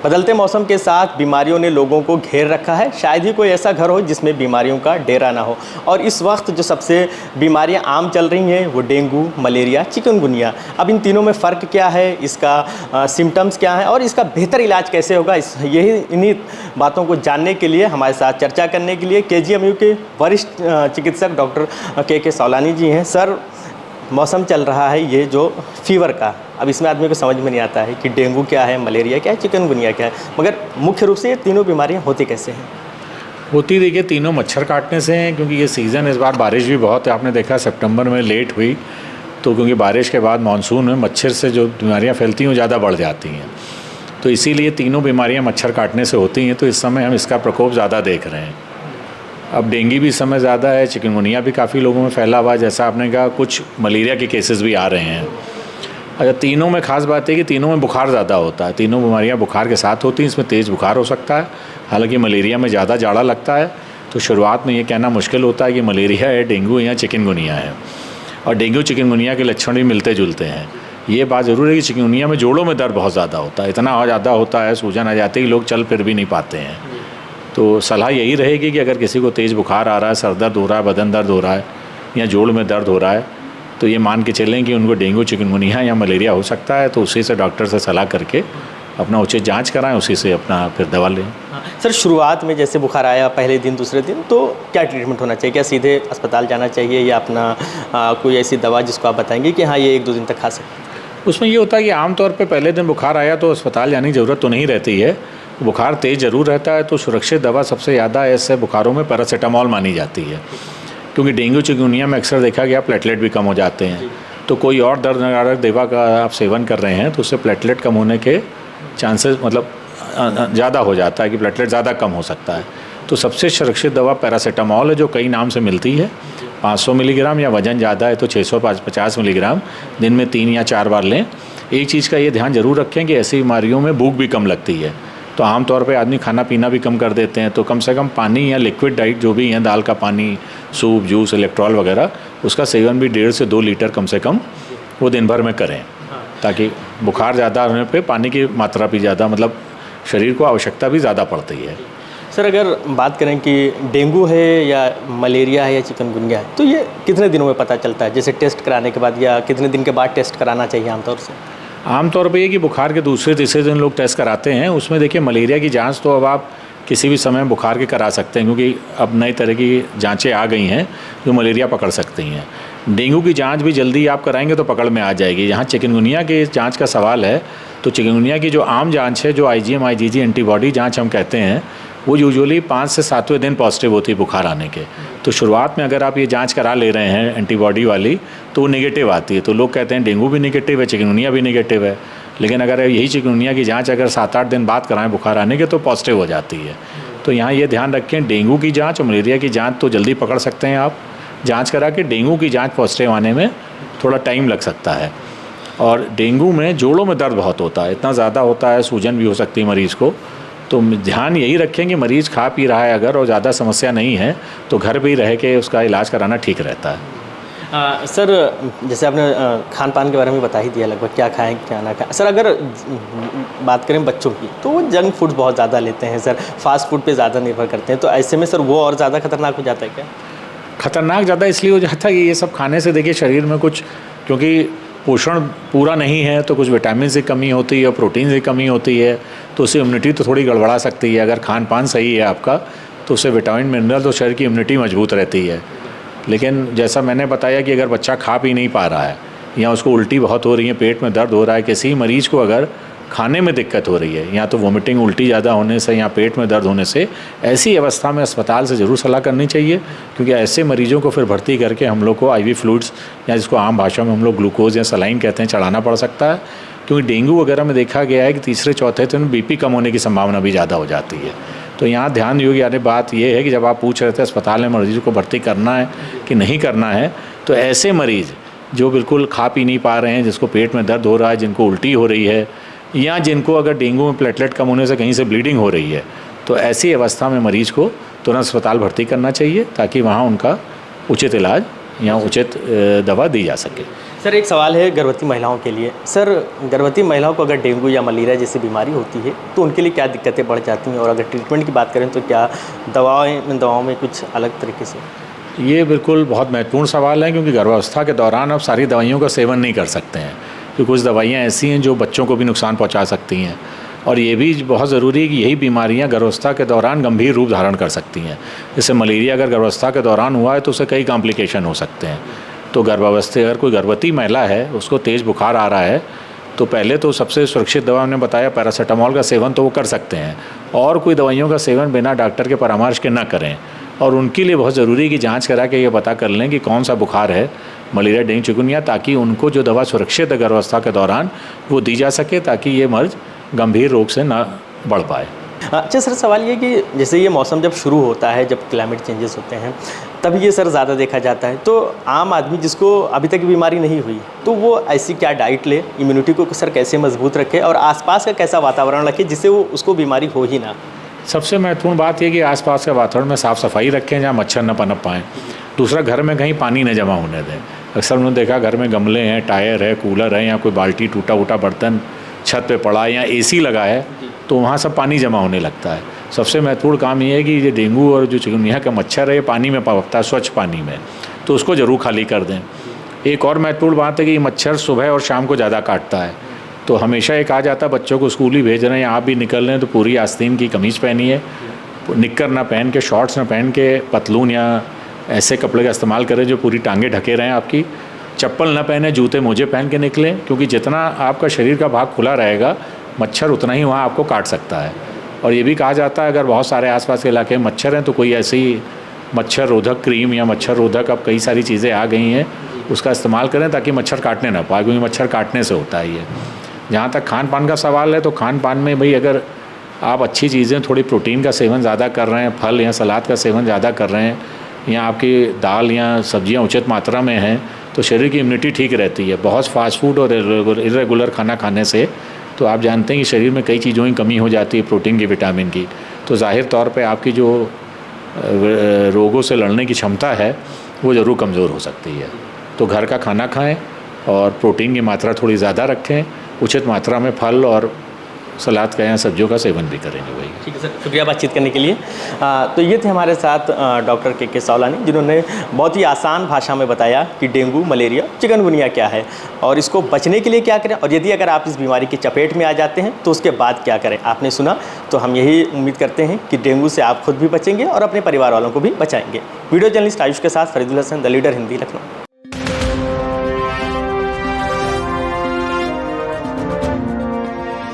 बदलते मौसम के साथ बीमारियों ने लोगों को घेर रखा है। शायद ही कोई ऐसा घर हो जिसमें बीमारियों का डेरा ना हो। और इस वक्त जो सबसे बीमारियां आम चल रही हैं वो डेंगू, मलेरिया, चिकनगुनिया। अब इन तीनों में फ़र्क क्या है, इसका सिम्टम्स क्या है और इसका बेहतर इलाज कैसे होगा, इन्हीं बातों को जानने के लिए हमारे साथ चर्चा करने के लिए KGMU के वरिष्ठ चिकित्सक डॉक्टर के सौलानी जी हैं। सर, मौसम चल रहा है ये जो फीवर का, अब इसमें आदमी को समझ में नहीं आता है कि डेंगू क्या है, मलेरिया क्या है, चिकनगुनिया क्या है, मगर मुख्य रूप से ये तीनों बीमारियां होती कैसे हैं? होती देखिए तीनों मच्छर काटने से हैं, क्योंकि ये सीज़न इस बार बारिश भी बहुत है। आपने देखा सितंबर में लेट हुई तो क्योंकि बारिश के बाद मानसून में मच्छर से जो बीमारियां फैलती हैं वो ज़्यादा बढ़ जाती हैं, तो इसीलिए तीनों बीमारियां मच्छर काटने से होती हैं। तो इस समय हम इसका प्रकोप ज़्यादा देख रहे हैं। अब डेंगू भी इस समय ज़्यादा है, चिकनगुनिया भी काफ़ी लोगों में फैला हुआ है, जैसा आपने कहा, कुछ मलेरिया के केसेस भी आ रहे हैं। अच्छा, तीनों में ख़ास बात है कि तीनों में बुखार ज़्यादा होता है। तीनों बीमारियां बुखार के साथ होती हैं। इसमें तेज़ बुखार हो सकता है, हालांकि मलेरिया में ज़्यादा जाड़ा लगता है। तो शुरुआत में ये कहना मुश्किल होता है कि मलेरिया है, डेंगू है या चिकनगुनिया है। और डेंगू चिकनगुनिया के लक्षण भी मिलते जुलते हैं। ये बात ज़रूर है कि चिकनगुनिया में जोड़ों में दर्द बहुत ज़्यादा होता है, इतना ज़्यादा होता है, सूजन आ जाती है कि लोग चल फिर भी नहीं पाते हैं। तो सलाह यही रहेगी कि अगर किसी को तेज़ बुखार आ रहा है, सर दर्द हो रहा है, बदन दर्द हो रहा है या जोड़ में दर्द हो रहा है, तो ये मान के चलें कि उनको डेंगू, चिकनगुनिया या मलेरिया हो सकता है। तो उसी से डॉक्टर से सलाह करके अपना उचित जांच कराएं, उसी से अपना फिर दवा लें। सर, शुरुआत में जैसे बुखार आया पहले दिन दूसरे दिन, तो क्या ट्रीटमेंट होना चाहिए? क्या सीधे अस्पताल जाना चाहिए या अपना कोई ऐसी दवा जिसको आप बताएंगे कि हाँ ये 1-2 दिन तक खा सकते हैं? उसमें ये होता है कि आमतौर पे पहले दिन बुखार आया तो अस्पताल जाने की ज़रूरत तो नहीं रहती है। बुखार तेज़ ज़रूर रहता है तो सुरक्षित दवा सबसे ज़्यादा ऐसे बुखारों में पैरासीटामॉल मानी जाती है, क्योंकि डेंगू चिकनगुनिया में अक्सर देखा गया प्लेटलेट भी कम हो जाते हैं। तो कोई और दर्द निवारक दवा का आप सेवन कर रहे हैं तो उससे प्लेटलेट कम होने के चांसेस मतलब ज़्यादा हो जाता है कि प्लेटलेट ज़्यादा कम हो सकता है। तो सबसे सुरक्षित दवा पैरासीटामॉल है, जो कई नाम से मिलती है। 500 मिलीग्राम या वज़न ज़्यादा है तो 650 मिलीग्राम दिन में 3 या 4 बार लें। एक चीज़ का ये ध्यान ज़रूर रखें कि ऐसी बीमारियों में भूख भी कम लगती है, तो आमतौर पे आदमी खाना पीना भी कम कर देते हैं। तो कम से कम पानी या लिक्विड डाइट जो भी है, दाल का पानी, सूप, जूस, इलेक्ट्रॉल वगैरह, उसका सेवन भी 1.5 से 2 लीटर कम से कम वो दिन भर में करें, ताकि बुखार ज़्यादा होने पे पानी की मात्रा भी ज़्यादा, मतलब शरीर को आवश्यकता भी ज़्यादा पड़ती है। सर, अगर बात करें कि डेंगू है या मलेरिया है या चिकनगुनिया है, तो ये कितने दिनों में पता चलता है? जैसे टेस्ट कराने के बाद या कितने दिन के बाद टेस्ट कराना चाहिए आमतौर से? आमतौर पे ये कि बुखार के दूसरे तीसरे दिन लोग टेस्ट कराते हैं। उसमें देखिए मलेरिया की जांच तो अब आप किसी भी समय बुखार के करा सकते हैं, क्योंकि अब नई तरह की जांचें आ गई हैं जो मलेरिया पकड़ सकती हैं। डेंगू की जांच भी जल्दी आप कराएंगे तो पकड़ में आ जाएगी। यहाँ चिकनगुनिया की जांच का सवाल है तो चिकनगुनिया की जो आम जांच है, जो IgM IgG एंटीबॉडी जांच हम कहते हैं, वो यूजुअली 5 से 7वें दिन पॉजिटिव होती है बुखार आने के। तो शुरुआत में अगर आप ये जांच करा ले रहे हैं एंटीबॉडी वाली तो वो नेगेटिव आती है, तो लोग कहते हैं डेंगू भी नेगेटिव है, चिकनगुनिया भी नेगेटिव है। लेकिन अगर यही चिकनगुनिया की जांच अगर 7-8 दिन बाद कराएं बुखार आने के तो पॉजिटिव हो जाती है। तो यहाँ ये ध्यान रखें, डेंगू की जाँच और मलेरिया की जाँच तो जल्दी पकड़ सकते हैं आप जाँच करा के। डेंगू की जाँच पॉजिटिव आने में थोड़ा टाइम लग सकता है। और डेंगू में जोड़ों में दर्द बहुत होता है, इतना ज़्यादा होता है, सूजन भी हो सकती है मरीज़ को। तो ध्यान यही रखें कि मरीज़ खा पी रहा है अगर और ज़्यादा समस्या नहीं है तो घर पे ही रह के उसका इलाज कराना ठीक रहता है। सर, जैसे आपने खान पान के बारे में बता ही दिया लगभग, क्या खाएं क्या ना खाएं। सर, अगर बात करें बच्चों की तो वो जंक फूड बहुत ज़्यादा लेते हैं सर, फास्ट फूड पे ज़्यादा निर्भर करते हैं, तो ऐसे में सर वो और ज़्यादा खतरनाक हो जाता है क्या? खतरनाक ज़्यादा इसलिए हो जाता है कि ये सब खाने से देखिए शरीर में कुछ, क्योंकि पोषण पूरा नहीं है तो कुछ विटामिन की कमी होती है, प्रोटीन की कमी होती है, तो उससे इम्यूनिटी तो थोड़ी गड़बड़ा सकती है। अगर खान पान सही है आपका तो उससे विटामिन मिनरल तो शरीर की इम्यूनिटी मजबूत रहती है। लेकिन जैसा मैंने बताया कि अगर बच्चा खा पी नहीं पा रहा है या उसको उल्टी बहुत हो रही है, पेट में दर्द हो रहा है, किसी मरीज़ को अगर खाने में दिक्कत हो रही है या तो वोमिटिंग उल्टी ज़्यादा होने से या पेट में दर्द होने से, ऐसी अवस्था में अस्पताल से ज़रूर सलाह करनी चाहिए, क्योंकि ऐसे मरीजों को फिर भर्ती करके हम लोग को IV फ्लूइड्स या जिसको आम भाषा में हम लोग ग्लूकोज या सलाइन कहते हैं चढ़ाना पड़ सकता है। क्योंकि डेंगू वगैरह में देखा गया है कि तीसरे चौथे दिन BP कम होने की संभावना भी ज़्यादा हो जाती है। तो यहाँ ध्यान योग्य यानी बात ये है कि जब आप पूछ रहे थे अस्पताल में मरीज़ को भर्ती करना है कि नहीं करना है, तो ऐसे मरीज़ जो बिल्कुल खा पी नहीं पा रहे हैं, जिसको पेट में दर्द हो रहा है, जिनको उल्टी हो रही है या जिनको अगर डेंगू में प्लेटलेट कम होने से कहीं से ब्लीडिंग हो रही है, तो ऐसी अवस्था में मरीज़ को तुरंत अस्पताल भर्ती करना चाहिए ताकि वहाँ उनका उचित इलाज या उचित दवा दी जा सके। सर एक सवाल है गर्भवती महिलाओं के लिए। सर गर्भवती महिलाओं को अगर डेंगू या मलेरिया जैसी बीमारी होती है तो उनके लिए क्या दिक्कतें बढ़ जाती हैं, और अगर ट्रीटमेंट की बात करें तो क्या दवाओं में कुछ अलग तरीके से? ये बिल्कुल बहुत महत्वपूर्ण सवाल है, क्योंकि गर्भावस्था के दौरान आप सारी दवाइयों का सेवन नहीं कर सकते हैं, क्योंकि कुछ दवाइयाँ ऐसी हैं जो बच्चों को भी नुकसान पहुँचा सकती हैं। और ये भी बहुत ज़रूरी है कि यही बीमारियां गर्भावस्था के दौरान गंभीर रूप धारण कर सकती हैं। जैसे मलेरिया अगर गर्भावस्था के दौरान हुआ है तो उससे कई कॉम्प्लिकेशन हो सकते हैं। तो अगर कोई गर्भवती महिला है, उसको तेज़ बुखार आ रहा है, तो पहले तो सबसे सुरक्षित दवा हमने बताया पैरासीटामोल का सेवन तो वो कर सकते हैं, और कोई दवाइयों का सेवन बिना डॉक्टर के परामर्श के ना करें। और उनके लिए बहुत ज़रूरी है कि जांच करा के ये पता कर लें कि कौन सा बुखार है, मलेरिया, डेंगू, चिकनगुनिया, ताकि उनको जो दवा सुरक्षित है गर्भावस्था के दौरान वो दी जा सके, ताकि ये मर्ज गंभीर रोग से ना बढ़ पाए। अच्छा सर, सवाल ये कि जैसे ये मौसम जब शुरू होता है, जब क्लाइमेट चेंजेस होते हैं, तब ये सर ज़्यादा देखा जाता है। तो आम आदमी जिसको अभी तक बीमारी नहीं हुई, तो वो ऐसी क्या डाइट ले, इम्यूनिटी को सर कैसे मजबूत रखे, और आसपास का कैसा वातावरण रखे जिससे वो उसको बीमारी हो ही ना? सबसे महत्वपूर्ण बात यह कि आसपास के वातावरण में साफ़ सफाई रखें, जहाँ मच्छर न पनप पाएँ। दूसरा, घर में कहीं पानी न जमा होने दें। अक्सर उन्होंने देखा घर में गमले हैं, टायर है, कूलर है, या कोई बाल्टी, टूटा फूटा बर्तन छत पे पड़ा है, या एसी लगा है, तो वहाँ सब पानी जमा होने लगता है। सबसे महत्वपूर्ण काम ये है कि ये डेंगू और जो चिकनगुनिया का मच्छर है, ये पानी में पनपता है, स्वच्छ पानी में, तो उसको ज़रूर खाली कर दें। एक और महत्वपूर्ण बात है कि ये मच्छर सुबह और शाम को ज़्यादा काटता है, तो हमेशा ये कहा जाता है बच्चों को स्कूल ही भेज रहे हैं या आप भी निकल रहे हैं तो पूरी आस्तीन की कमीज़ पहनिए, निक्कर ना पहन के, शॉर्ट्स ना पहन के, पतलून या ऐसे कपड़े का इस्तेमाल करें जो पूरी टांगें ढके रहें आपकी। चप्पल ना पहने, जूते मोजे पहन के निकलें, क्योंकि जितना आपका शरीर का भाग खुला रहेगा मच्छर उतना ही वहाँ आपको काट सकता है। और ये भी कहा जाता है अगर बहुत सारे आसपास के इलाके में मच्छर हैं तो कोई ऐसी मच्छर रोधक क्रीम या मच्छर रोधक, अब कई सारी चीज़ें आ गई हैं, उसका इस्तेमाल करें ताकि मच्छर काटने ना पाए, क्योंकि मच्छर काटने से होता है ये। जहाँ तक खान पान का सवाल है, तो खान पान में भाई अगर आप अच्छी चीज़ें, थोड़ी प्रोटीन का सेवन ज़्यादा कर रहे हैं, फल या सलाद का सेवन ज़्यादा कर रहे हैं, या आपकी दाल या सब्जियां उचित मात्रा में हैं, तो शरीर की इम्यूनिटी ठीक रहती है। बहुत फास्ट फूड और इरेगुलर खाना खाने से तो आप जानते हैं कि शरीर में कई चीज़ों की कमी हो जाती है, प्रोटीन की, विटामिन की, तो ज़ाहिर तौर पे आपकी जो रोगों से लड़ने की क्षमता है वो ज़रूर कमज़ोर हो सकती है। तो घर का खाना खाएं और प्रोटीन की मात्रा थोड़ी ज़्यादा रखें, उचित मात्रा में फल और सलाद का या सब्जियों का सेवन भी करेंगे भाई। ठीक है सर, शुक्रिया बातचीत करने के लिए। तो ये थे हमारे साथ डॉक्टर के सावलानी, जिन्होंने बहुत ही आसान भाषा में बताया कि डेंगू, मलेरिया, चिकनगुनिया क्या है और इसको बचने के लिए क्या करें, और यदि अगर आप इस बीमारी की चपेट में आ जाते हैं तो उसके बाद क्या करें। आपने सुना, तो हम यही उम्मीद करते हैं कि डेंगू से आप खुद भी बचेंगे और अपने परिवार वालों को भी बचाएंगे। वीडियो जर्नलिस्ट आयुष के साथ फरीदुल हसन, द लीडर हिंदी, लखनऊ।